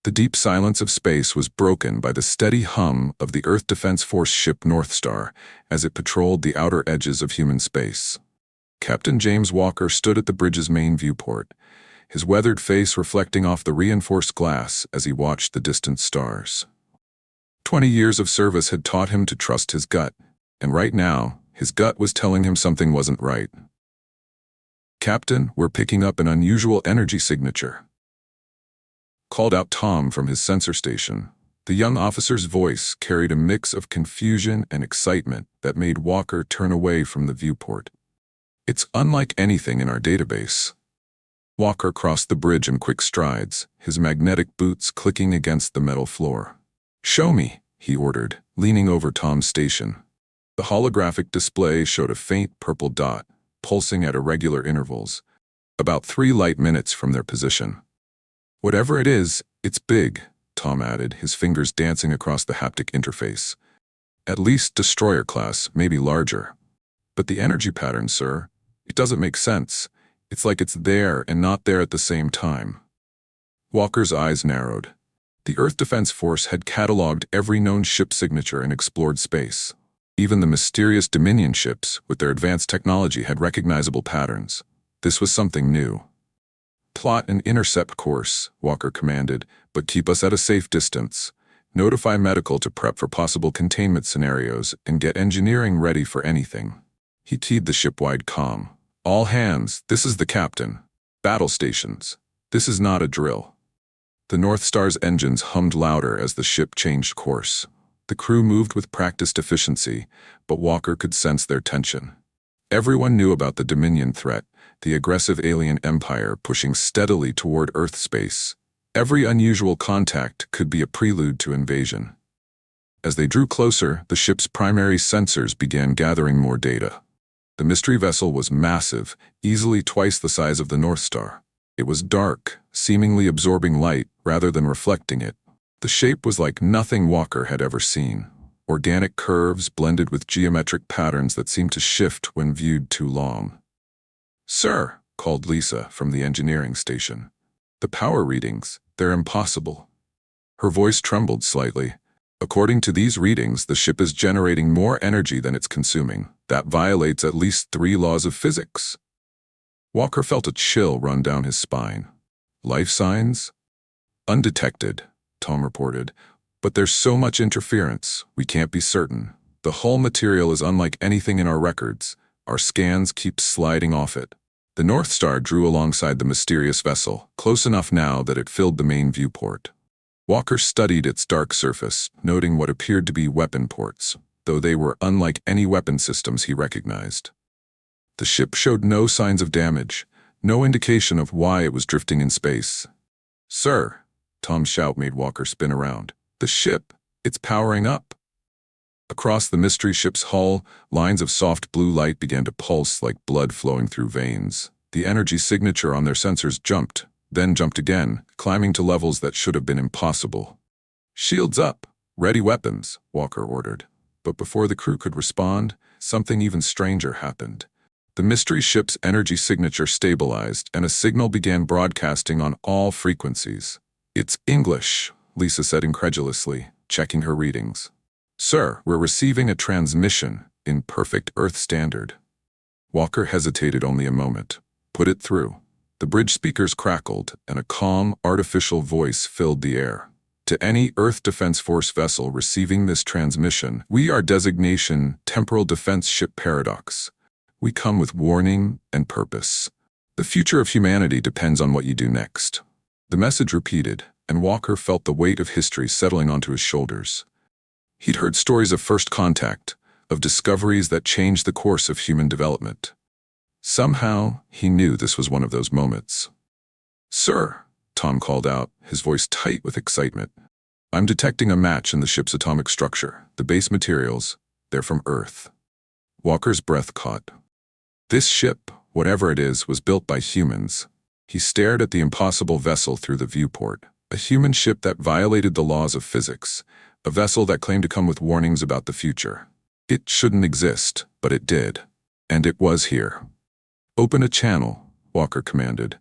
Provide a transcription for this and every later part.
The deep silence of space was broken by the steady hum of the Earth Defense Force ship North Star as it patrolled the outer edges of human space. Captain James Walker stood at the bridge's main viewport, his weathered face reflecting off the reinforced glass as he watched the distant stars. 20 years of service had taught him to trust his gut, and right now, his gut was telling him something wasn't right. "Captain, we're picking up an unusual energy signature," called out Tom from his sensor station. The young officer's voice carried a mix of confusion and excitement that made Walker turn away from the viewport. "It's unlike anything in our database." Walker crossed the bridge in quick strides, his magnetic boots clicking against the metal floor. "Show me," he ordered, leaning over Tom's station. The holographic display showed a faint purple dot, pulsing at irregular intervals, about 3 light minutes from their position. "Whatever it is, it's big," Tom added, his fingers dancing across the haptic interface. "At least destroyer class, maybe larger. But the energy pattern, sir, it doesn't make sense. It's like it's there and not there at the same time." Walker's eyes narrowed. The Earth Defense Force had cataloged every known ship signature and explored space. Even the mysterious Dominion ships, with their advanced technology, had recognizable patterns. This was something new. "Plot an intercept course," Walker commanded, "but keep us at a safe distance. Notify medical to prep for possible containment scenarios and get engineering ready for anything." He teed the ship-wide comm. "All hands, this is the captain. Battle stations. This is not a drill." The North Star's engines hummed louder as the ship changed course. The crew moved with practiced efficiency, but Walker could sense their tension. Everyone knew about the Dominion threat, the aggressive alien empire pushing steadily toward Earth space. Every unusual contact could be a prelude to invasion. As they drew closer, the ship's primary sensors began gathering more data. The mystery vessel was massive, easily twice the size of the North Star. It was dark, seemingly absorbing light rather than reflecting it. The shape was like nothing Walker had ever seen. Organic curves blended with geometric patterns that seemed to shift when viewed too long. "Sir," called Lisa from the engineering station. "The power readings, they're impossible." Her voice trembled slightly. "According to these readings, the ship is generating more energy than it's consuming. That violates at least 3 laws of physics." Walker felt a chill run down his spine. "Life signs?" "Undetected," Tom reported. "But there's so much interference, we can't be certain. The hull material is unlike anything in our records. Our scans keep sliding off it." The North Star drew alongside the mysterious vessel, close enough now that it filled the main viewport. Walker studied its dark surface, noting what appeared to be weapon ports, though they were unlike any weapon systems he recognized. The ship showed no signs of damage, no indication of why it was drifting in space. "Sir," Tom's shout made Walker spin around. "The ship, it's powering up." Across the mystery ship's hull, lines of soft blue light began to pulse like blood flowing through veins. The energy signature on their sensors jumped, then jumped again, climbing to levels that should have been impossible. "Shields up! Ready weapons," Walker ordered. But before the crew could respond, something even stranger happened. The mystery ship's energy signature stabilized, and a signal began broadcasting on all frequencies. "It's English," Lisa said incredulously, checking her readings. "Sir, we're receiving a transmission in perfect Earth standard." Walker hesitated only a moment. "Put it through." The bridge speakers crackled, and a calm, artificial voice filled the air. "To any Earth Defense Force vessel receiving this transmission, we are designation Temporal Defense Ship Paradox. We come with warning and purpose. The future of humanity depends on what you do next." The message repeated, and Walker felt the weight of history settling onto his shoulders. He'd heard stories of first contact, of discoveries that changed the course of human development. Somehow, he knew this was one of those moments. "Sir," Tom called out, his voice tight with excitement. "I'm detecting a match in the ship's atomic structure. The base materials, they're from Earth." Walker's breath caught. This ship, whatever it is, was built by humans. He stared at the impossible vessel through the viewport. A human ship that violated the laws of physics. A vessel that claimed to come with warnings about the future. It shouldn't exist, but it did. And it was here. "Open a channel," Walker commanded.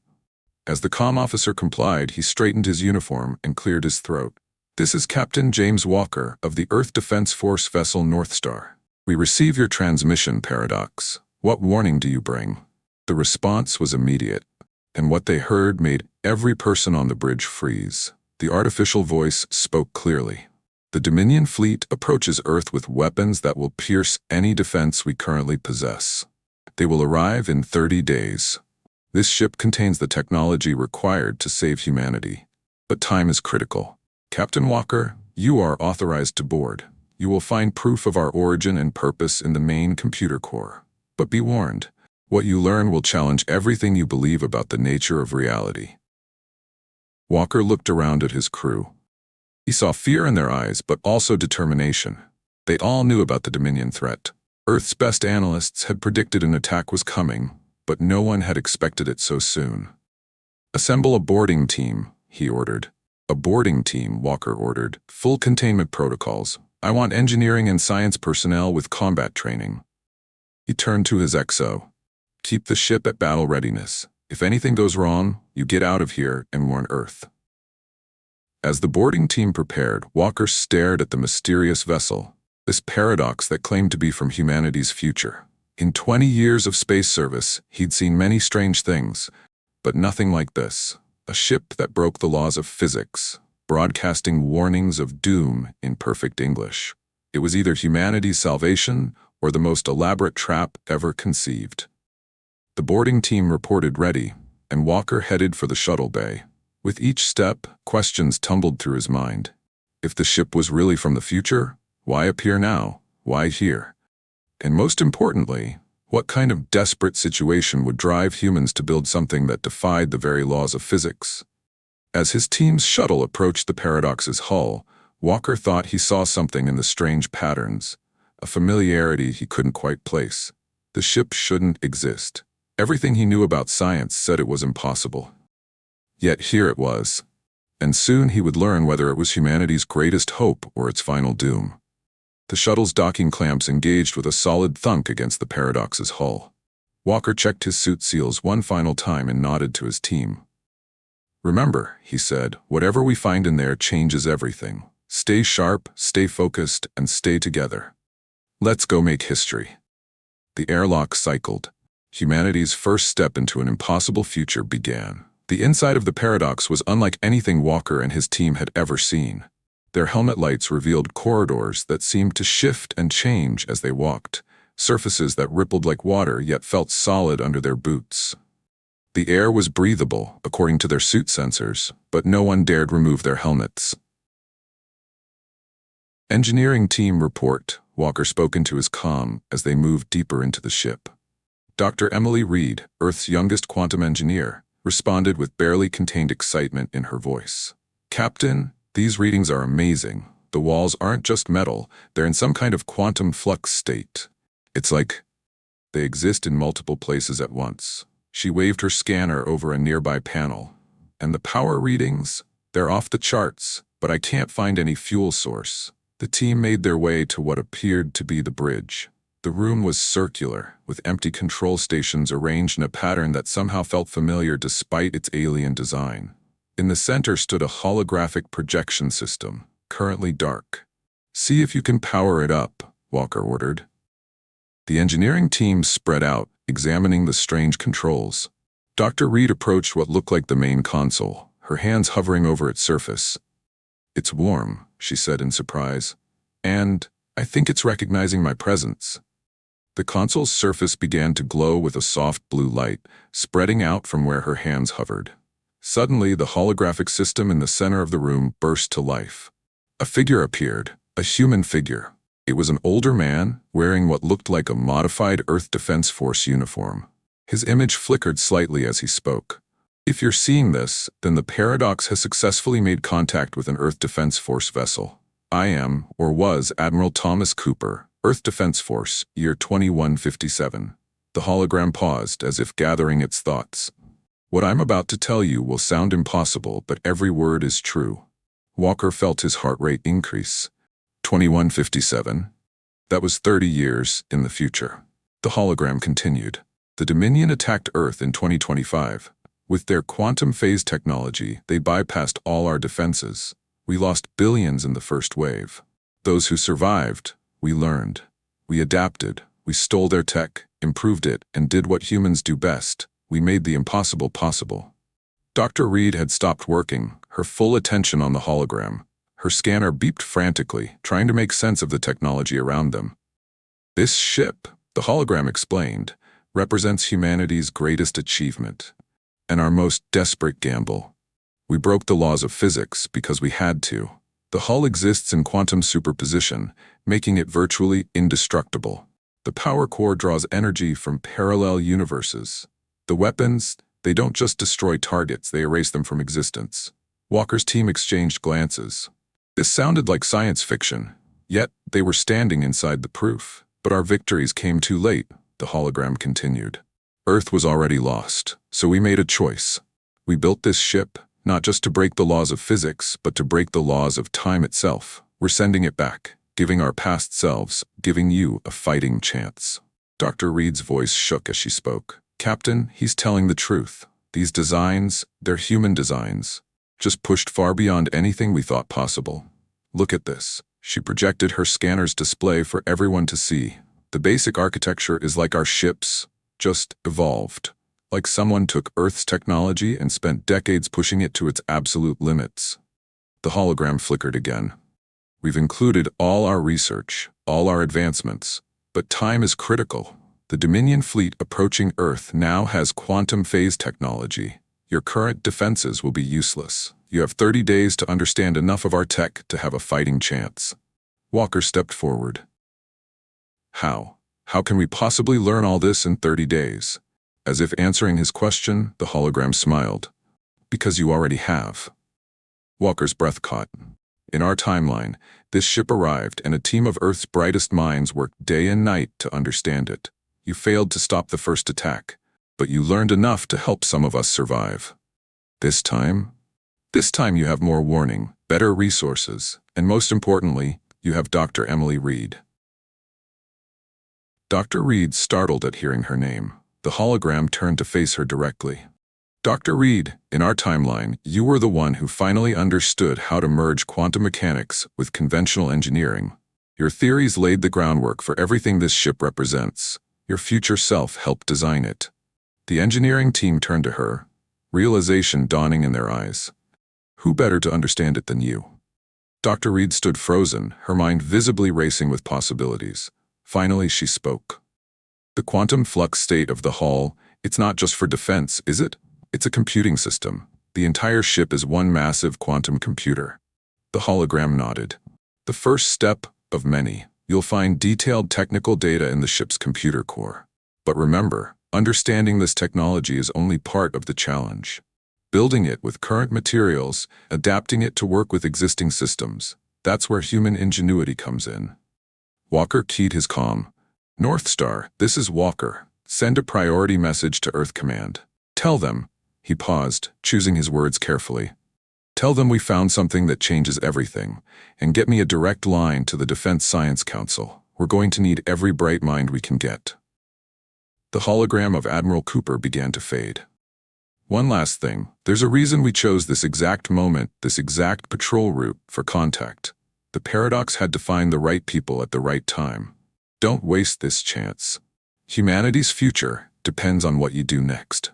As the comm officer complied, he straightened his uniform and cleared his throat. "This is Captain James Walker of the Earth Defense Force vessel Northstar. We receive your transmission, Paradox. What warning do you bring?" The response was immediate, and what they heard made every person on the bridge freeze. The artificial voice spoke clearly. "The Dominion fleet approaches Earth with weapons that will pierce any defense we currently possess. They will arrive in 30 days. This ship contains the technology required to save humanity. But time is critical. Captain Walker, you are authorized to board. You will find proof of our origin and purpose in the main computer core. But be warned, what you learn will challenge everything you believe about the nature of reality." Walker looked around at his crew. He saw fear in their eyes, but also determination. They all knew about the Dominion threat. Earth's best analysts had predicted an attack was coming, but no one had expected it so soon. "Assemble a boarding team," he ordered. "A boarding team," Walker ordered. "Full containment protocols. I want engineering and science personnel with combat training." He turned to his XO. "Keep the ship at battle readiness. If anything goes wrong, you get out of here and warn Earth." As the boarding team prepared, Walker stared at the mysterious vessel, this paradox that claimed to be from humanity's future. In 20 years of space service, he'd seen many strange things, but nothing like this. A ship that broke the laws of physics, broadcasting warnings of doom in perfect English. It was either humanity's salvation or the most elaborate trap ever conceived. The boarding team reported ready, and Walker headed for the shuttle bay. With each step, questions tumbled through his mind. If the ship was really from the future, why appear now? Why here? And most importantly, what kind of desperate situation would drive humans to build something that defied the very laws of physics? As his team's shuttle approached the Paradox's hull, Walker thought he saw something in the strange patterns, a familiarity he couldn't quite place. The ship shouldn't exist. Everything he knew about science said it was impossible. Yet here it was. And soon he would learn whether it was humanity's greatest hope or its final doom. The shuttle's docking clamps engaged with a solid thunk against the Paradox's hull. Walker checked his suit seals one final time and nodded to his team. "Remember," he said, "whatever we find in there changes everything. Stay sharp, stay focused, and stay together. Let's go make history." The airlock cycled. Humanity's first step into an impossible future began. The inside of the Paradox was unlike anything Walker and his team had ever seen. Their helmet lights revealed corridors that seemed to shift and change as they walked, surfaces that rippled like water yet felt solid under their boots. The air was breathable, according to their suit sensors, but no one dared remove their helmets. "Engineering team report," Walker spoke into his comm as they moved deeper into the ship. Dr. Emily Reed, Earth's youngest quantum engineer, responded with barely contained excitement in her voice. "Captain, these readings are amazing. The walls aren't just metal, they're in some kind of quantum flux state. It's like they exist in multiple places at once." She waved her scanner over a nearby panel. "And the power readings? They're off the charts, but I can't find any fuel source." The team made their way to what appeared to be the bridge. The room was circular, with empty control stations arranged in a pattern that somehow felt familiar despite its alien design. In the center stood a holographic projection system, currently dark. "See if you can power it up," Walker ordered. The engineering team spread out, examining the strange controls. Dr. Reed approached what looked like the main console, her hands hovering over its surface. "It's warm," she said in surprise. "And I think it's recognizing my presence." The console's surface began to glow with a soft blue light, spreading out from where her hands hovered. Suddenly, the holographic system in the center of the room burst to life. A figure appeared, a human figure. It was an older man, wearing what looked like a modified Earth Defense Force uniform. His image flickered slightly as he spoke. "If you're seeing this, then the Paradox has successfully made contact with an Earth Defense Force vessel. I am, or was, Admiral Thomas Cooper, Earth Defense Force, year 2157. The hologram paused, as if gathering its thoughts. "What I'm about to tell you will sound impossible, but every word is true." Walker felt his heart rate increase. 2157? That was 30 years in the future. The hologram continued. "The Dominion attacked Earth in 2025. With their quantum phase technology, they bypassed all our defenses. We lost billions in the first wave. Those who survived, we learned. We adapted. We stole their tech, improved it, and did what humans do best. We made the impossible possible. Dr. Reed had stopped working, her full attention on the hologram. Her scanner beeped frantically, trying to make sense of the technology around them. This ship, the hologram explained, represents humanity's greatest achievement and our most desperate gamble. We broke the laws of physics because we had to. The hull exists in quantum superposition, making it virtually indestructible. The power core draws energy from parallel universes. The weapons, they don't just destroy targets, they erase them from existence. Walker's team exchanged glances. This sounded like science fiction, yet they were standing inside the proof. But our victories came too late, the hologram continued. Earth was already lost, so we made a choice. We built this ship, not just to break the laws of physics, but to break the laws of time itself. We're sending it back, giving our past selves, giving you a fighting chance. Dr. Reed's voice shook as she spoke. Captain, he's telling the truth. These designs, they're human designs, just pushed far beyond anything we thought possible. Look at this. She projected her scanner's display for everyone to see. The basic architecture is like our ships, just evolved. Like someone took Earth's technology and spent decades pushing it to its absolute limits. The hologram flickered again. We've included all our research, all our advancements, but time is critical. The Dominion fleet approaching Earth now has quantum phase technology. Your current defenses will be useless. You have 30 days to understand enough of our tech to have a fighting chance. Walker stepped forward. How? How can we possibly learn all this in 30 days? As if answering his question, the hologram smiled. Because you already have. Walker's breath caught. In our timeline, this ship arrived and a team of Earth's brightest minds worked day and night to understand it. You failed to stop the first attack, but you learned enough to help some of us survive. This time you have more warning, better resources, and most importantly, you have Dr. Emily Reed. Dr. Reed startled at hearing her name. The hologram turned to face her directly. Dr. Reed, in our timeline, you were the one who finally understood how to merge quantum mechanics with conventional engineering. Your theories laid the groundwork for everything this ship represents. Your future self helped design it. The engineering team turned to her, realization dawning in their eyes. Who better to understand it than you? Dr. Reed stood frozen, her mind visibly racing with possibilities. Finally, she spoke. The quantum flux state of the hull, it's not just for defense, is it? It's a computing system. The entire ship is one massive quantum computer. The hologram nodded. The first step of many. You'll find detailed technical data in the ship's computer core. But remember, understanding this technology is only part of the challenge. Building it with current materials, adapting it to work with existing systems, that's where human ingenuity comes in. Walker keyed his comm. North Star, this is Walker. Send a priority message to Earth Command. Tell them, he paused, choosing his words carefully. Tell them we found something that changes everything, and get me a direct line to the Defense Science Council. We're going to need every bright mind we can get. The hologram of Admiral Cooper began to fade. One last thing, there's a reason we chose this exact moment, this exact patrol route for contact. The paradox had to find the right people at the right time. Don't waste this chance. Humanity's future depends on what you do next.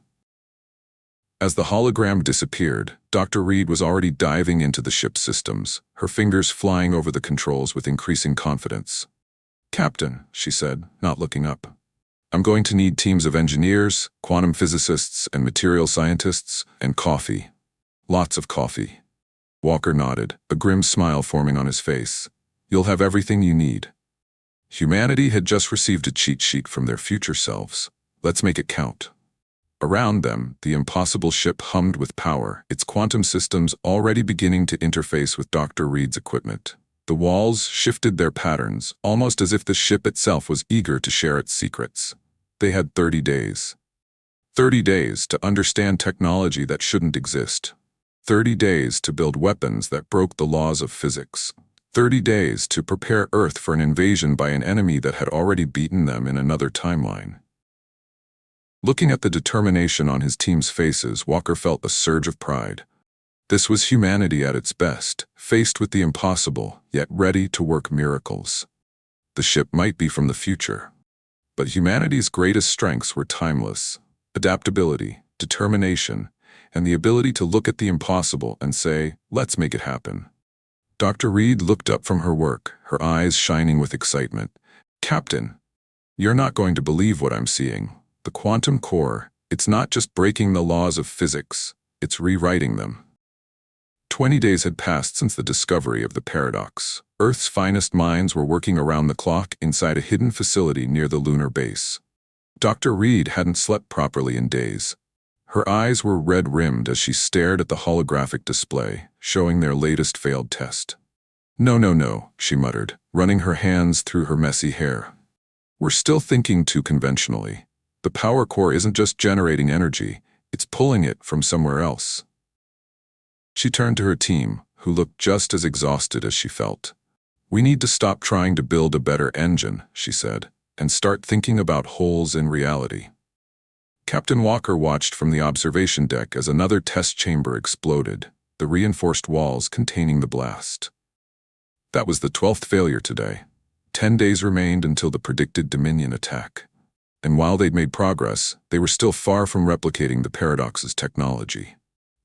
As the hologram disappeared, Dr. Reed was already diving into the ship's systems, her fingers flying over the controls with increasing confidence. Captain, she said, not looking up. I'm going to need teams of engineers, quantum physicists, and material scientists, and coffee. Lots of coffee. Walker nodded, a grim smile forming on his face. You'll have everything you need. Humanity had just received a cheat sheet from their future selves. Let's make it count. Around them, the impossible ship hummed with power, its quantum systems already beginning to interface with Dr. Reed's equipment. The walls shifted their patterns, almost as if the ship itself was eager to share its secrets. They had 30 days. 30 days to understand technology that shouldn't exist. 30 days to build weapons that broke the laws of physics. 30 days to prepare Earth for an invasion by an enemy that had already beaten them in another timeline. Looking at the determination on his team's faces, Walker felt a surge of pride. This was humanity at its best, faced with the impossible, yet ready to work miracles. The ship might be from the future, but humanity's greatest strengths were timeless: adaptability, determination, and the ability to look at the impossible and say, "Let's make it happen." Dr. Reed looked up from her work, her eyes shining with excitement. "Captain, you're not going to believe what I'm seeing. The quantum core, it's not just breaking the laws of physics, it's rewriting them." 20 days had passed since the discovery of the paradox. Earth's finest minds were working around the clock inside a hidden facility near the lunar base. Dr. Reed hadn't slept properly in days. Her eyes were red-rimmed as she stared at the holographic display, showing their latest failed test. No, she muttered, running her hands through her messy hair. "We're still thinking too conventionally. The power core isn't just generating energy, it's pulling it from somewhere else." She turned to her team, who looked just as exhausted as she felt. "We need to stop trying to build a better engine," she said, "and start thinking about holes in reality." Captain Walker watched from the observation deck as another test chamber exploded, the reinforced walls containing the blast. That was the 12th failure today. 10 days remained until the predicted Dominion attack. And while they'd made progress, they were still far from replicating the paradox's technology.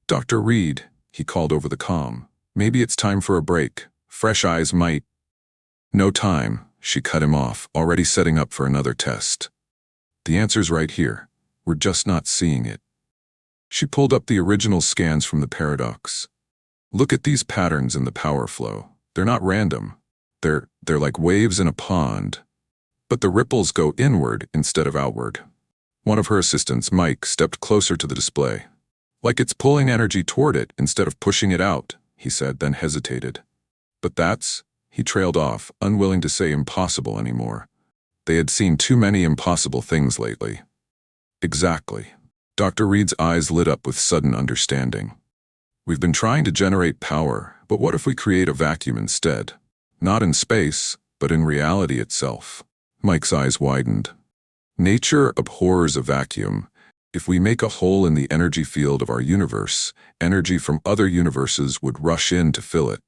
"Dr. Reed," he called over the comm, "maybe it's time for a break. Fresh eyes might—" "No time," she cut him off, already setting up for another test. "The answer's right here. We're just not seeing it." She pulled up the original scans from the paradox. "Look at these patterns in the power flow. They're not random. They're like waves in a pond. But the ripples go inward instead of outward." One of her assistants, Mike, stepped closer to the display. "Like it's pulling energy toward it instead of pushing it out," he said, then hesitated. "But that's—" he trailed off, unwilling to say impossible anymore. They had seen too many impossible things lately. "Exactly." Dr. Reed's eyes lit up with sudden understanding. "We've been trying to generate power, but what if we create a vacuum instead? Not in space, but in reality itself." Mike's eyes widened. "Nature abhors a vacuum. If we make a hole in the energy field of our universe, energy from other universes would rush in to fill it.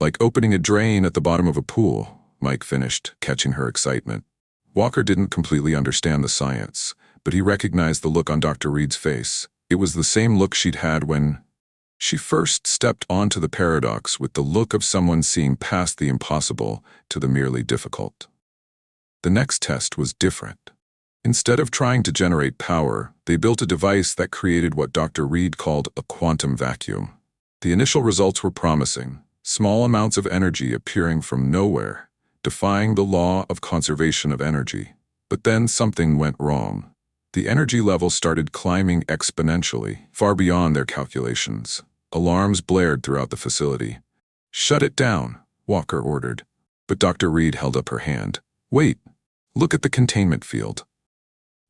Like opening a drain at the bottom of a pool," Mike finished, catching her excitement. Walker didn't completely understand the science, but he recognized the look on Dr. Reed's face. It was the same look she'd had when she first stepped onto the paradox, with the look of someone seeing past the impossible to the merely difficult. The next test was different. Instead of trying to generate power, they built a device that created what Dr. Reed called a quantum vacuum. The initial results were promising, small amounts of energy appearing from nowhere, defying the law of conservation of energy. But then something went wrong. The energy level started climbing exponentially, far beyond their calculations. Alarms blared throughout the facility. "Shut it down," Walker ordered. But Dr. Reed held up her hand. "Wait, look at the containment field."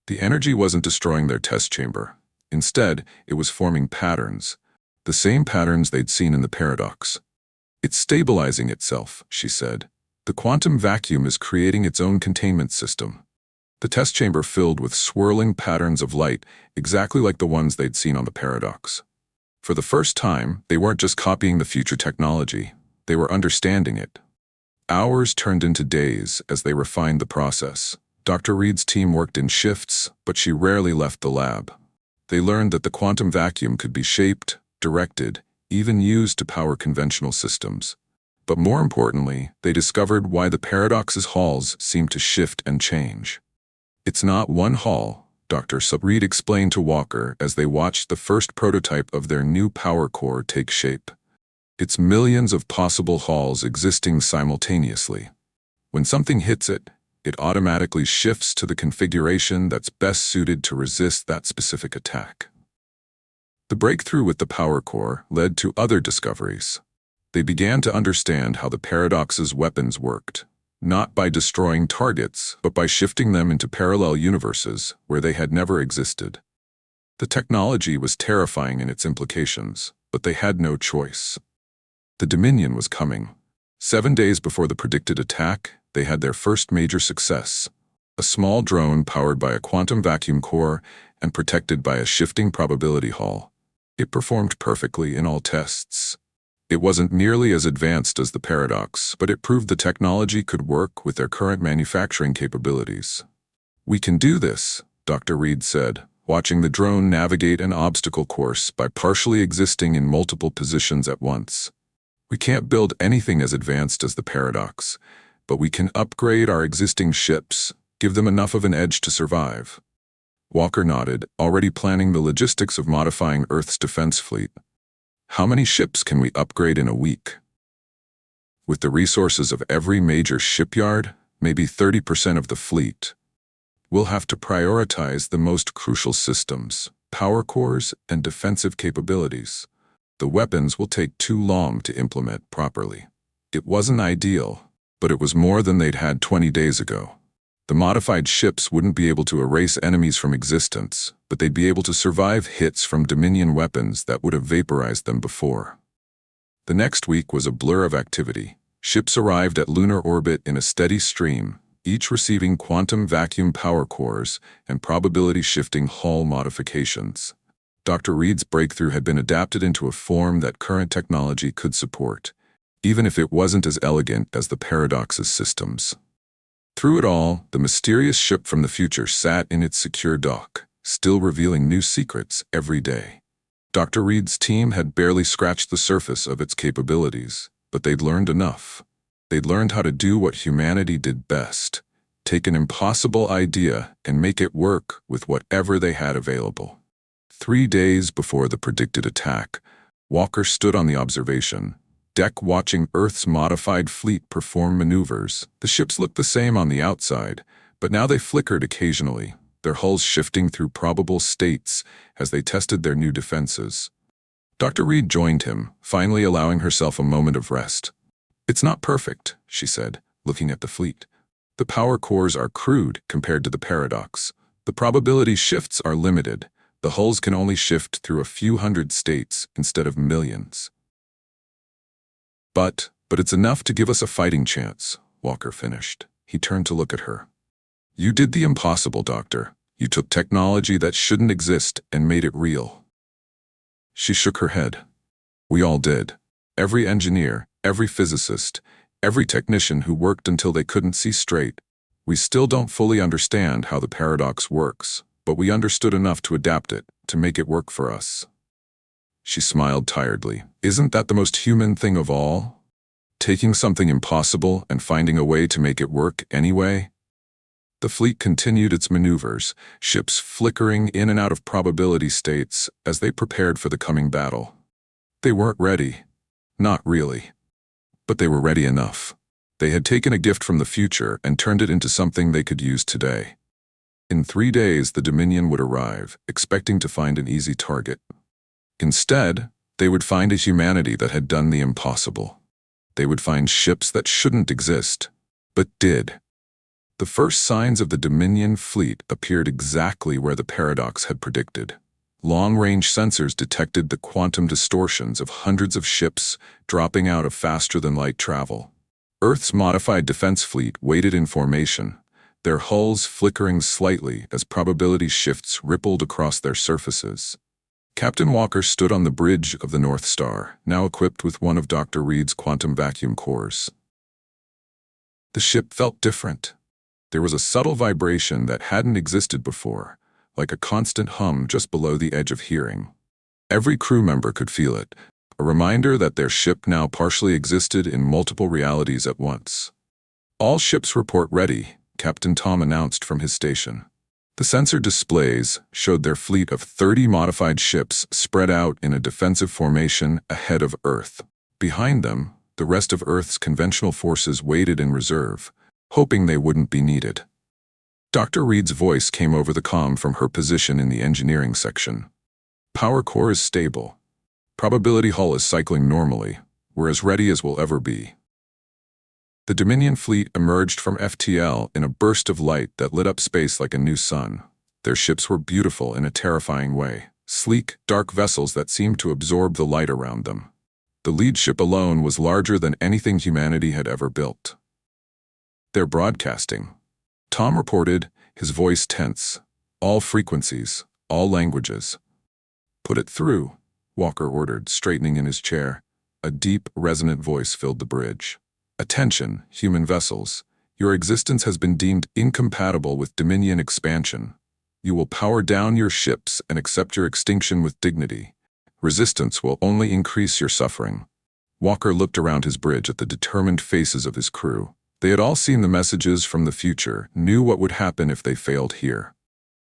The energy wasn't destroying their test chamber. Instead, it was forming patterns, the same patterns they'd seen in the paradox. "It's stabilizing itself," she said. "The quantum vacuum is creating its own containment system." The test chamber filled with swirling patterns of light, exactly like the ones they'd seen on the paradox. For the first time, they weren't just copying the future technology, they were understanding it. Hours turned into days as they refined the process. Dr. Reed's team worked in shifts, but she rarely left the lab. They learned that the quantum vacuum could be shaped, directed, even used to power conventional systems. But more importantly, they discovered why the paradox's halls seemed to shift and change. "It's not one hall," Dr. Reed explained to Walker as they watched the first prototype of their new power core take shape. "It's millions of possible halls existing simultaneously. When something hits it, it automatically shifts to the configuration that's best suited to resist that specific attack." The breakthrough with the power core led to other discoveries. They began to understand how the paradox's weapons worked, not by destroying targets, but by shifting them into parallel universes where they had never existed. The technology was terrifying in its implications, but they had no choice. The Dominion was coming. 7 days before the predicted attack, they had their first major success. a small drone powered by a quantum vacuum core and protected by a shifting probability hull. It performed perfectly in all tests. It wasn't nearly as advanced as the Paradox, but it proved the technology could work with their current manufacturing capabilities. "We can do this," Dr. Reed said, watching the drone navigate an obstacle course by partially existing in multiple positions at once. "We can't build anything as advanced as the Paradox, but we can upgrade our existing ships, give them enough of an edge to survive." Walker nodded, already planning the logistics of modifying Earth's defense fleet. "How many ships can we upgrade in a week?" "With the resources of every major shipyard, maybe 30% of the fleet. We'll have to prioritize the most crucial systems, power cores, and defensive capabilities. The weapons will take too long to implement properly." It wasn't ideal, but it was more than they'd had 20 days ago. The modified ships wouldn't be able to erase enemies from existence, but they'd be able to survive hits from Dominion weapons that would have vaporized them before. The next week was a blur of activity. Ships arrived at lunar orbit in a steady stream, each receiving quantum vacuum power cores and probability-shifting hull modifications. Dr. Reed's breakthrough had been adapted into a form that current technology could support, even if it wasn't as elegant as the Paradox's systems. Through it all, the mysterious ship from the future sat in its secure dock, still revealing new secrets every day. Dr. Reed's team had barely scratched the surface of its capabilities, but they'd learned enough. They'd learned how to do what humanity did best: take an impossible idea and make it work with whatever they had available. 3 days before the predicted attack, Walker stood on the observation deck watching Earth's modified fleet perform maneuvers. The ships looked the same on the outside, but now they flickered occasionally, their hulls shifting through probable states as they tested their new defenses. Dr. Reed joined him, finally allowing herself a moment of rest. "It's not perfect," she said, looking at the fleet. "The power cores are crude compared to the Paradox. The probability shifts are limited. The hulls can only shift through a few hundred states instead of millions. But it's enough to give us a fighting chance," Walker finished. He turned to look at her. "You did the impossible, Doctor. You took technology that shouldn't exist and made it real." She shook her head. "We all did. Every engineer, every physicist, every technician who worked until they couldn't see straight. We still don't fully understand how the Paradox works, but we understood enough to adapt it, to make it work for us." She smiled tiredly. "Isn't that the most human thing of all? Taking something impossible and finding a way to make it work anyway?" The fleet continued its maneuvers, ships flickering in and out of probability states as they prepared for the coming battle. They weren't ready. Not really. But they were ready enough. They had taken a gift from the future and turned it into something they could use today. In 3 days, the Dominion would arrive, expecting to find an easy target. Instead, they would find a humanity that had done the impossible. They would find ships that shouldn't exist, but did. The first signs of the Dominion fleet appeared exactly where the Paradox had predicted. Long-range sensors detected the quantum distortions of hundreds of ships dropping out of faster-than-light travel. Earth's modified defense fleet waited in formation, their hulls flickering slightly as probability shifts rippled across their surfaces. Captain Walker stood on the bridge of the North Star, now equipped with one of Dr. Reed's quantum vacuum cores. The ship felt different. There was a subtle vibration that hadn't existed before, like a constant hum just below the edge of hearing. Every crew member could feel it, a reminder that their ship now partially existed in multiple realities at once. "All ships report ready," Captain Tom announced from his station. The sensor displays showed their fleet of 30 modified ships spread out in a defensive formation ahead of Earth. Behind them, the rest of Earth's conventional forces waited in reserve, hoping they wouldn't be needed. Dr. Reed's voice came over the comm from her position in the engineering section. "Power core is stable. Probability hull is cycling normally. We're as ready as we'll ever be." The Dominion fleet emerged from FTL in a burst of light that lit up space like a new sun. Their ships were beautiful in a terrifying way, sleek, dark vessels that seemed to absorb the light around them. The lead ship alone was larger than anything humanity had ever built. "They're broadcasting," Tom reported, his voice tense. All frequencies, all languages. Put it through, Walker ordered, straightening in his chair. A deep, resonant voice filled the bridge. Attention, human vessels. Your existence has been deemed incompatible with Dominion expansion. You will power down your ships and accept your extinction with dignity. Resistance will only increase your suffering. Walker looked around his bridge at the determined faces of his crew. They had all seen the messages from the future, knew what would happen if they failed here.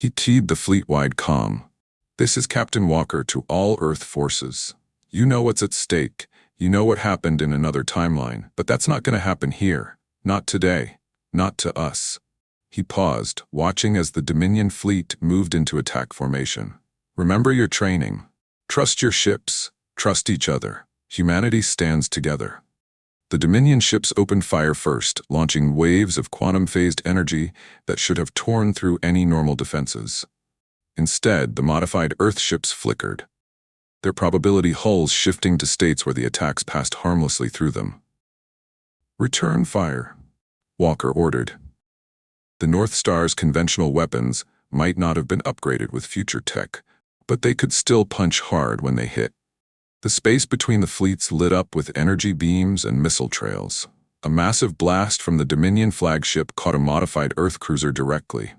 He keyed the fleet-wide comm. This is Captain Walker to all Earth forces. You know what's at stake. You know what happened in another timeline, but that's not going to happen here. Not today. Not to us. He paused, watching as the Dominion fleet moved into attack formation. Remember your training. Trust your ships. Trust each other. Humanity stands together. The Dominion ships opened fire first, launching waves of quantum-phased energy that should have torn through any normal defenses. Instead, the modified Earth ships flickered, their probability hulls shifting to states where the attacks passed harmlessly through them. Return fire, Walker ordered. The North Star's conventional weapons might not have been upgraded with future tech, but they could still punch hard when they hit. The space between the fleets lit up with energy beams and missile trails. A massive blast from the Dominion flagship caught a modified Earth cruiser directly.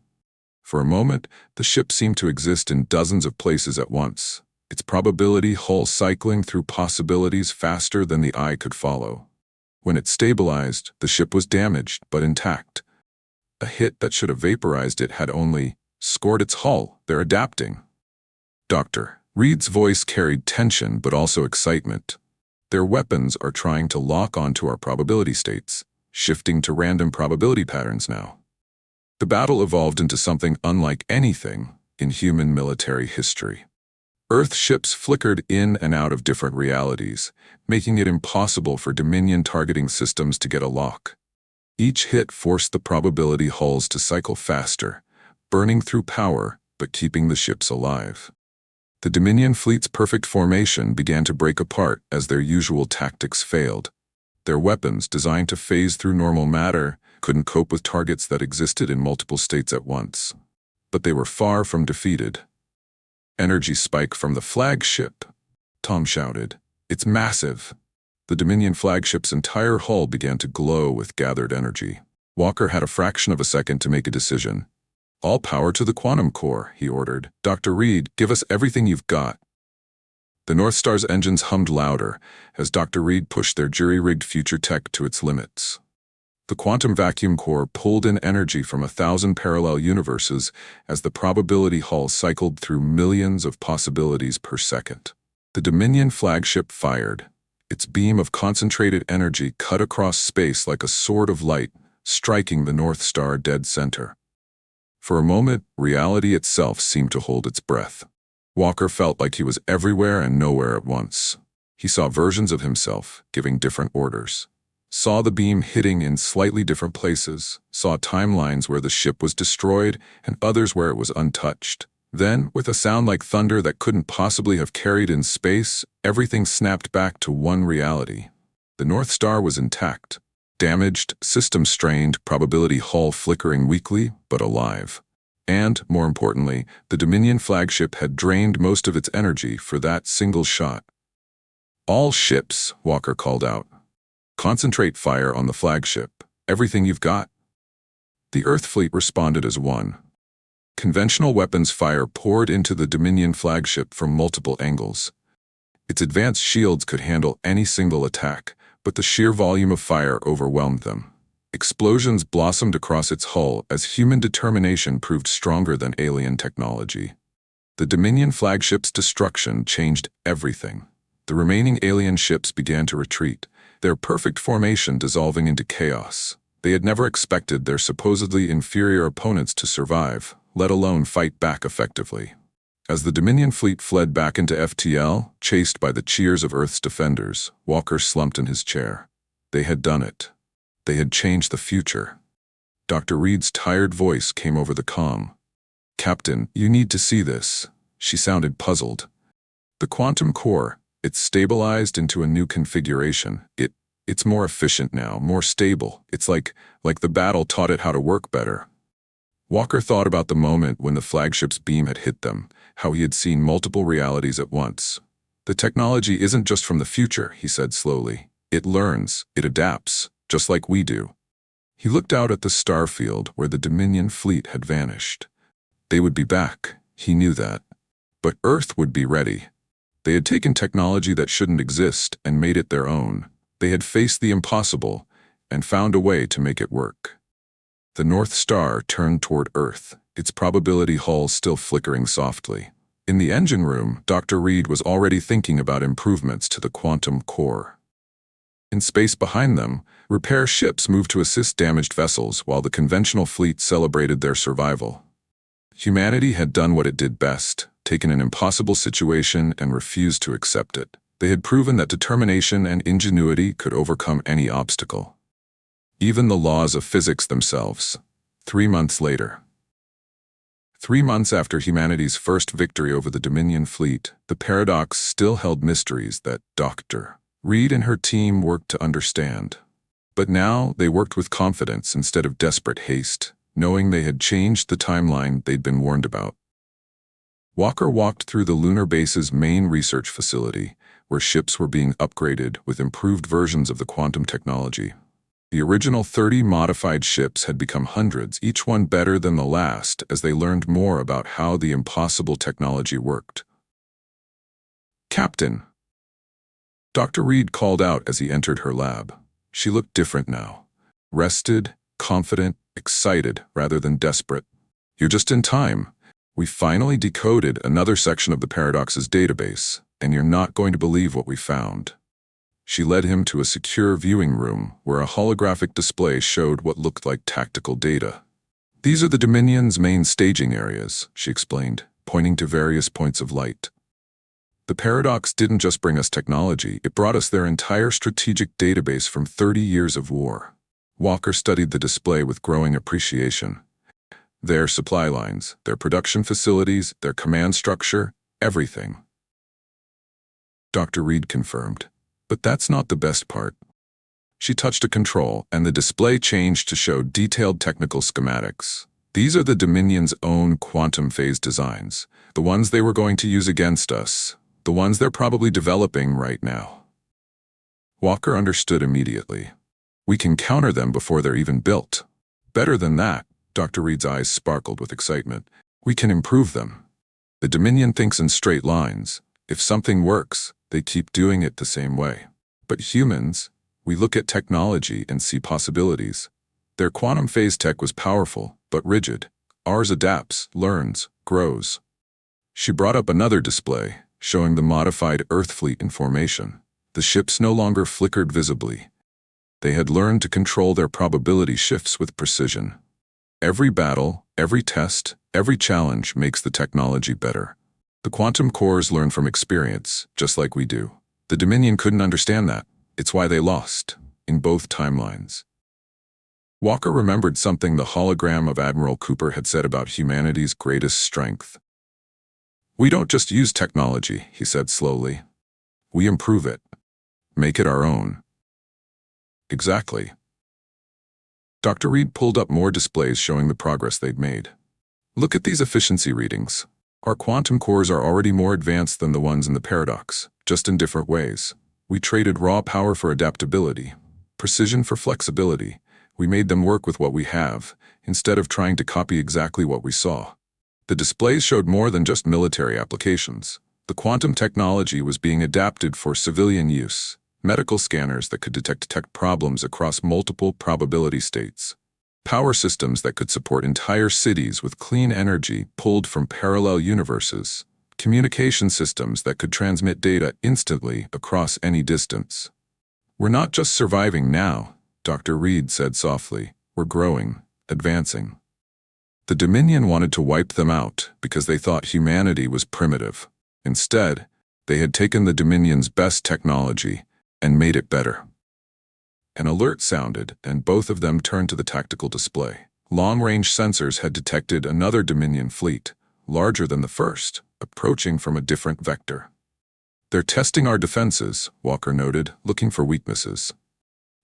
For a moment, the ship seemed to exist in dozens of places at once, its probability hull cycling through possibilities faster than the eye could follow. When it stabilized, the ship was damaged but intact. A hit that should have vaporized it had only scored its hull. They're adapting. Dr. Reed's voice carried tension but also excitement. Their weapons are trying to lock onto our probability states, shifting to random probability patterns now. The battle evolved into something unlike anything in human military history. Earth ships flickered in and out of different realities, making it impossible for Dominion targeting systems to get a lock. Each hit forced the probability hulls to cycle faster, burning through power but keeping the ships alive. The Dominion fleet's perfect formation began to break apart as their usual tactics failed. Their weapons, designed to phase through normal matter, couldn't cope with targets that existed in multiple states at once. But they were far from defeated. Energy spike from the flagship, Tom shouted. It's massive. The Dominion flagship's entire hull began to glow with gathered energy. Walker had a fraction of a second to make a decision. All power to the quantum core, he ordered. Dr. Reed, give us everything you've got. The North Star's engines hummed louder as Dr. Reed pushed their jury-rigged future tech to its limits. The quantum vacuum core pulled in energy from 1,000 parallel universes as the probability hull cycled through millions of possibilities per second. The Dominion flagship fired. Its beam of concentrated energy cut across space like a sword of light, striking the North Star dead center. For a moment, reality itself seemed to hold its breath. Walker felt like he was everywhere and nowhere at once. He saw versions of himself, giving different orders. Saw the beam hitting in slightly different places, saw timelines where the ship was destroyed and others where it was untouched. Then, with a sound like thunder that couldn't possibly have carried in space, everything snapped back to one reality. The North Star was intact. Damaged, system strained, probability hull flickering weakly, but alive. And, more importantly, the Dominion flagship had drained most of its energy for that single shot. All ships, Walker called out. Concentrate fire on the flagship. Everything you've got. The Earth fleet responded as one. Conventional weapons fire poured into the Dominion flagship from multiple angles. Its advanced shields could handle any single attack, but the sheer volume of fire overwhelmed them. Explosions blossomed across its hull as human determination proved stronger than alien technology. The Dominion flagship's destruction changed everything. The remaining alien ships began to retreat, their perfect formation dissolving into chaos. They had never expected their supposedly inferior opponents to survive, let alone fight back effectively. As the Dominion fleet fled back into FTL, chased by the cheers of Earth's defenders, Walker slumped in his chair. They had done it. They had changed the future. Dr. Reed's tired voice came over the comm. Captain, you need to see this. She sounded puzzled. The quantum core, it's stabilized into a new configuration. It's more efficient now, more stable. It's like the battle taught it how to work better. Walker thought about the moment when the flagship's beam had hit them, how he had seen multiple realities at once. The technology isn't just from the future, he said slowly. It learns, it adapts, just like we do. He looked out at the starfield where the Dominion fleet had vanished. They would be back, he knew that. But Earth would be ready. They had taken technology that shouldn't exist and made it their own. They had faced the impossible and found a way to make it work. The North Star turned toward Earth, its probability hull still flickering softly. In the engine room, Dr. Reed was already thinking about improvements to the quantum core. In space behind them, repair ships moved to assist damaged vessels while the conventional fleet celebrated their survival. Humanity had done what it did best, taken an impossible situation and refused to accept it. They had proven that determination and ingenuity could overcome any obstacle. Even the laws of physics themselves. 3 months later. 3 months after humanity's first victory over the Dominion fleet, the paradox still held mysteries that Dr. Reed and her team worked to understand. But now they worked with confidence instead of desperate haste, knowing they had changed the timeline they'd been warned about. Walker walked through the lunar base's main research facility, where ships were being upgraded with improved versions of the quantum technology. The original 30 modified ships had become hundreds, each one better than the last as they learned more about how the impossible technology worked. "Captain!" Dr. Reed called out as he entered her lab. She looked different now. Rested, confident, excited rather than desperate. "You're just in time. We finally decoded another section of the paradox's database, and you're not going to believe what we found." She led him to a secure viewing room where a holographic display showed what looked like tactical data. "These are the Dominion's main staging areas," she explained, pointing to various points of light. "The paradox didn't just bring us technology, it brought us their entire strategic database from 30 years of war." Walker studied the display with growing appreciation. Their supply lines, their production facilities, their command structure, everything. Dr. Reed confirmed. "But that's not the best part." She touched a control, and the display changed to show detailed technical schematics. "These are the Dominion's own quantum phase designs, the ones they were going to use against us, the ones they're probably developing right now." Walker understood immediately. "We can counter them before they're even built. Better than that," Dr. Reed's eyes sparkled with excitement. "We can improve them. The Dominion thinks in straight lines. If something works, they keep doing it the same way. But humans, we look at technology and see possibilities. Their quantum phase tech was powerful, but rigid. Ours adapts, learns, grows." She brought up another display, showing the modified Earth fleet in formation. The ships no longer flickered visibly. They had learned to control their probability shifts with precision. Every battle, every test, every challenge makes the technology better. The quantum cores learn from experience, just like we do. The Dominion couldn't understand that. It's why they lost, in both timelines. Walker remembered something the hologram of Admiral Cooper had said about humanity's greatest strength. "We don't just use technology," he said slowly. "We improve it. Make it our own." Exactly. Dr. Reed pulled up more displays showing the progress they'd made. "Look at these efficiency readings. Our quantum cores are already more advanced than the ones in the paradox, just in different ways. We traded raw power for adaptability, precision for flexibility. We made them work with what we have, instead of trying to copy exactly what we saw." The displays showed more than just military applications. The quantum technology was being adapted for civilian use, medical scanners that could detect tech problems across multiple probability states. Power systems that could support entire cities with clean energy pulled from parallel universes. Communication systems that could transmit data instantly across any distance. "We're not just surviving now," Dr. Reed said softly. "We're growing, advancing." The Dominion wanted to wipe them out because they thought humanity was primitive. Instead, they had taken the Dominion's best technology and made it better. An alert sounded, and both of them turned to the tactical display. Long-range sensors had detected another Dominion fleet, larger than the first, approaching from a different vector. "They're testing our defenses," Walker noted, looking for weaknesses.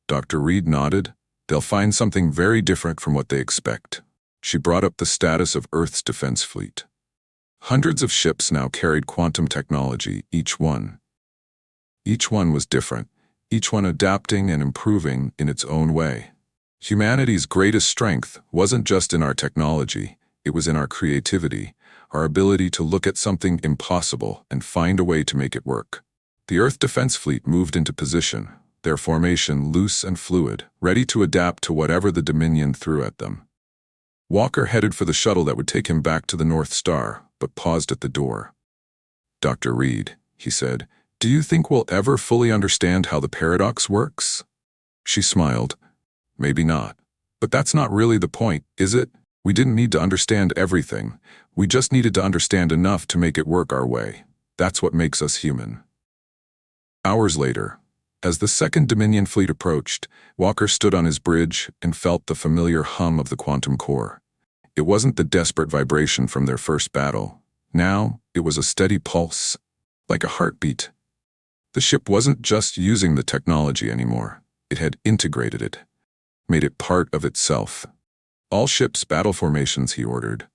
Dr. Reed nodded. "They'll find something very different from what they expect." She brought up the status of Earth's defense fleet. Hundreds of ships now carried quantum technology, each one. Each one was different, each one adapting and improving in its own way. Humanity's greatest strength wasn't just in our technology, it was in our creativity, our ability to look at something impossible and find a way to make it work. The Earth Defense Fleet moved into position, their formation loose and fluid, ready to adapt to whatever the Dominion threw at them. Walker headed for the shuttle that would take him back to the North Star, but paused at the door. "Dr. Reed," he said, "do you think we'll ever fully understand how the paradox works?" She smiled. "Maybe not. But that's not really the point, is it? We didn't need to understand everything. We just needed to understand enough to make it work our way. That's what makes us human." Hours later, as the second Dominion fleet approached, Walker stood on his bridge and felt the familiar hum of the quantum core. It wasn't the desperate vibration from their first battle. Now, it was a steady pulse, like a heartbeat. The ship wasn't just using the technology anymore. It had integrated it, made it part of itself. "All ships battle formations," he ordered.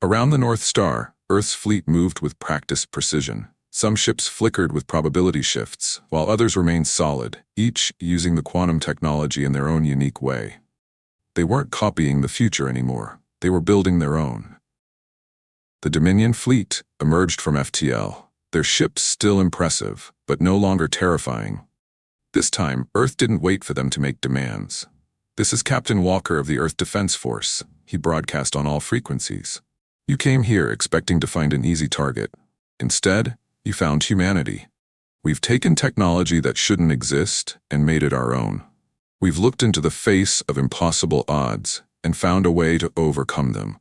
Around the North Star, Earth's fleet moved with practiced precision. Some ships flickered with probability shifts, while others remained solid, each using the quantum technology in their own unique way. They weren't copying the future anymore. They were building their own. The Dominion fleet emerged from FTL, their ships still impressive, but no longer terrifying. This time, Earth didn't wait for them to make demands. "This is Captain Walker of the Earth Defense Force," he broadcast on all frequencies. "You came here expecting to find an easy target. Instead, you found humanity. We've taken technology that shouldn't exist and made it our own. We've looked into the face of impossible odds and found a way to overcome them.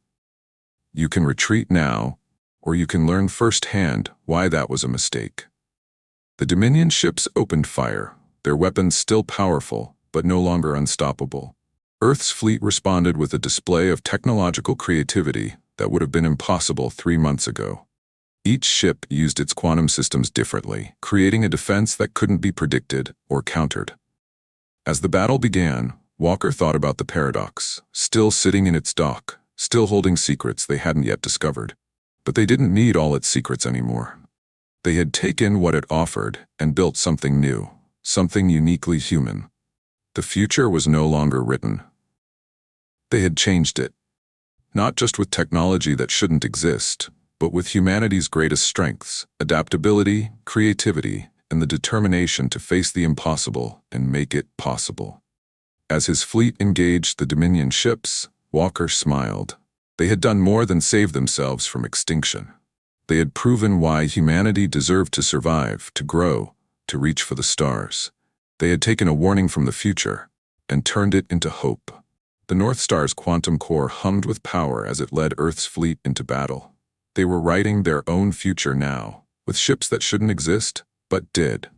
You can retreat now, or you can learn firsthand why that was a mistake." The Dominion ships opened fire, their weapons still powerful, but no longer unstoppable. Earth's fleet responded with a display of technological creativity that would have been impossible 3 months ago. Each ship used its quantum systems differently, creating a defense that couldn't be predicted or countered. As the battle began, Walker thought about the paradox, still sitting in its dock, still holding secrets they hadn't yet discovered. But they didn't need all its secrets anymore. They had taken what it offered and built something new, something uniquely human. The future was no longer written. They had changed it. Not just with technology that shouldn't exist, but with humanity's greatest strengths, adaptability, creativity, and the determination to face the impossible and make it possible. As his fleet engaged the Dominion ships, Walker smiled. They had done more than save themselves from extinction. They had proven why humanity deserved to survive, to grow, to reach for the stars. They had taken a warning from the future and turned it into hope. The North Star's quantum core hummed with power as it led Earth's fleet into battle. They were writing their own future now, with ships that shouldn't exist, but did.